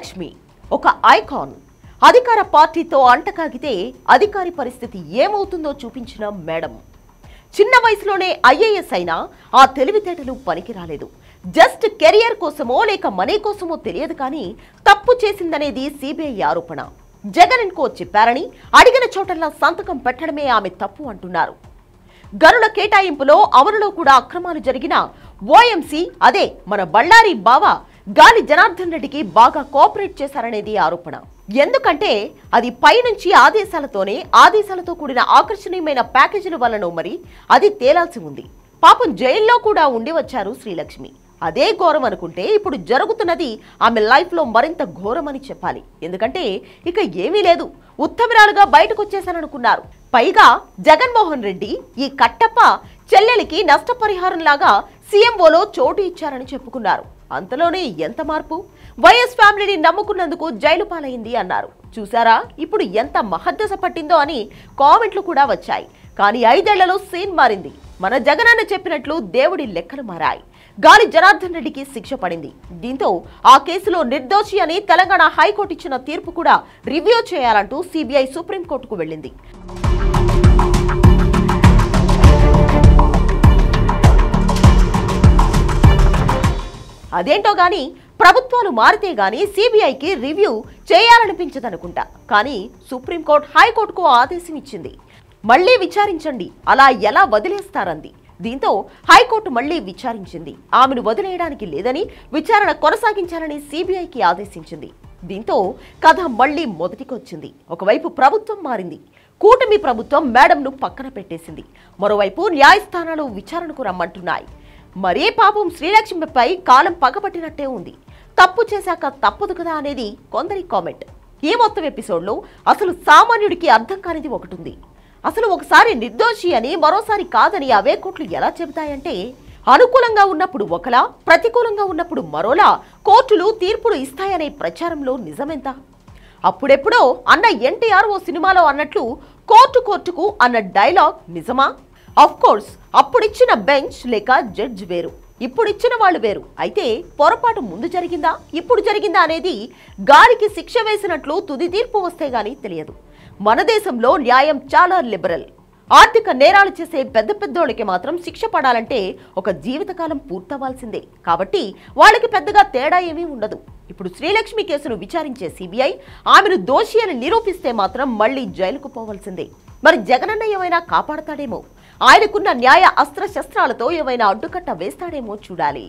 శ్రీలక్ష్మి ఒక ఐకాన్. అధికార పార్టీతో అంటకాగితే అధికారి పరిస్థితి ఏమవుతుందో చూపించిన మేడం. చిన్న వయసులోనే ఐఏఎస్ అయినా ఆ తెలివితేటలు పనికిరాలేదు. జస్ట్ కెరియర్ కోసమో లేక మనీ కోసమో తెలియదు కానీ తప్పు చేసిందనేది సిబిఐ ఆరోపణ. జగన్ కో చెప్పారని అడిగిన చోటల్లా సంతకం పెట్టడమే ఆమె తప్పు అంటున్నారు. గనుల కేటాయింపులో అమలులో కూడా అక్రమాలు జరిగిన ఓఎంసీ అదే మన బళ్ళారి బావ గాలి జనార్దన్ రెడ్డికి బాగా కోఆపరేట్ చేశారనేది ఆరోపణ. ఎందుకంటే అది పైనుంచి ఆదేశాలతో కూడిన ఆకర్షణీయమైన ప్యాకేజీల వల్లనో మరి అది తేలాల్సి ఉంది. పాపం జైల్లో కూడా ఉండి వచ్చారు శ్రీలక్ష్మి. అదే ఘోరం అనుకుంటే ఇప్పుడు జరుగుతున్నది ఆమె లైఫ్ లో మరింత ఘోరమని చెప్పాలి. ఎందుకంటే ఇక ఏమీ లేదు, ఉత్తమిరాలుగా బయటకు వచ్చేసాననుకున్నారు. పైగా జగన్మోహన్ రెడ్డి ఈ కట్టప్ప చెల్లెలికి నష్టపరిహారం లాగా సీఎంఓలో చోటు ఇచ్చారని చెప్పుకున్నారు. అంతలోనే ఎంత మార్పు! వైఎస్ ఫ్యామిలీని నమ్ముకున్నందుకు జైలు పాలైంది అన్నారు. చూసారా ఇప్పుడు ఎంత మహద్దశ పట్టిందో అని కామెంట్లు కూడా వచ్చాయి. కానీ 5 ఏళ్లలో సీన్ మారింది. మన జగనన్న చెప్పినట్లు దేవుడి లెక్కలు మారాయి. గాలి జనార్దన్ రెడ్డికి శిక్ష పడింది. దీంతో ఆ కేసులో నిర్దోషి అని తెలంగాణ హైకోర్టు ఇచ్చిన తీర్పు కూడా రివ్యూ చేయాలంటూ సిబిఐ సుప్రీంకోర్టుకు వెళ్ళింది. అదేంటో గాని ప్రభుత్వాలు మారితే గాని సిబిఐకి రివ్యూ చేయాలనిపించదనుకుంటా. కానీ సుప్రీంకోర్టు హైకోర్టుకు ఆదేశం ఇచ్చింది, మళ్లీ విచారించండి, అలా ఎలా వదిలేస్తారంది. దీంతో హైకోర్టు మళ్లీ విచారించింది. ఆమెను వదిలేయడానికి లేదని, విచారణ కొనసాగించాలని సిబిఐకి ఆదేశించింది. దీంతో కథ మళ్లీ మొదటికొచ్చింది. ఒకవైపు ప్రభుత్వం మారింది, కూటమి ప్రభుత్వం మేడంను పక్కన పెట్టేసింది. మరోవైపు న్యాయస్థానాలు విచారణకు రమ్మంటున్నాయి. మరే పాపం శ్రీలక్ష్మిపై కాలం పగబట్టినట్టే ఉంది. తప్పు చేశాక తప్పదు కదా అనేది కొందరి కామెంట్. ఈ మొత్తం ఎపిసోడ్లో అసలు సామాన్యుడికి అర్థం కానిది ఒకటి ఉంది. అసలు ఒకసారి నిర్దోషి అని మరోసారి కాదని అవే కోర్టులు ఎలా చెబుతాయంటే, అనుకూలంగా ఉన్నప్పుడు ఒకలా, ప్రతికూలంగా ఉన్నప్పుడు మరోలా కోర్టులు తీర్పులు ఇస్తాయనే ప్రచారంలో నిజమెంత? అప్పుడెప్పుడో అన్న ఎన్టీఆర్ ఓ సినిమాలో అన్నట్లు కోర్టుకు అన్న డైలాగ్ నిజమా? ఆఫ్ కోర్స్ అప్పుడిచ్చిన బెంచ్ లేక జడ్జ్ వేరు, ఇప్పుడిచ్చిన వాళ్ళు వేరు. అయితే పొరపాటు ముందు జరిగిందా ఇప్పుడు జరిగిందా అనేది గాలికి శిక్ష వేసినట్లు తుది తీర్పు వస్తే గానీ తెలియదు. మన దేశంలో న్యాయం చాలా లిబరల్. ఆర్థిక నేరాలు చేసే పెద్దోళ్ళకి మాత్రం శిక్ష పడాలంటే ఒక జీవితకాలం పూర్తవ్వాల్సిందే. కాబట్టి వాళ్ళకి పెద్దగా తేడా ఏమీ ఉండదు. ఇప్పుడు శ్రీలక్ష్మి కేసును విచారించే సిబిఐ ఆమెను దోషి అని నిరూపిస్తే మాత్రం మళ్లీ జైలుకు పోవాల్సిందే. మరి జగనన్న ఏమైనా కాపాడతాడేమో, ఆయనకున్న న్యాయ అస్త్రశస్త్రాలతో ఏమైనా అడ్డుకట్ట వేస్తాడేమో చూడాలి.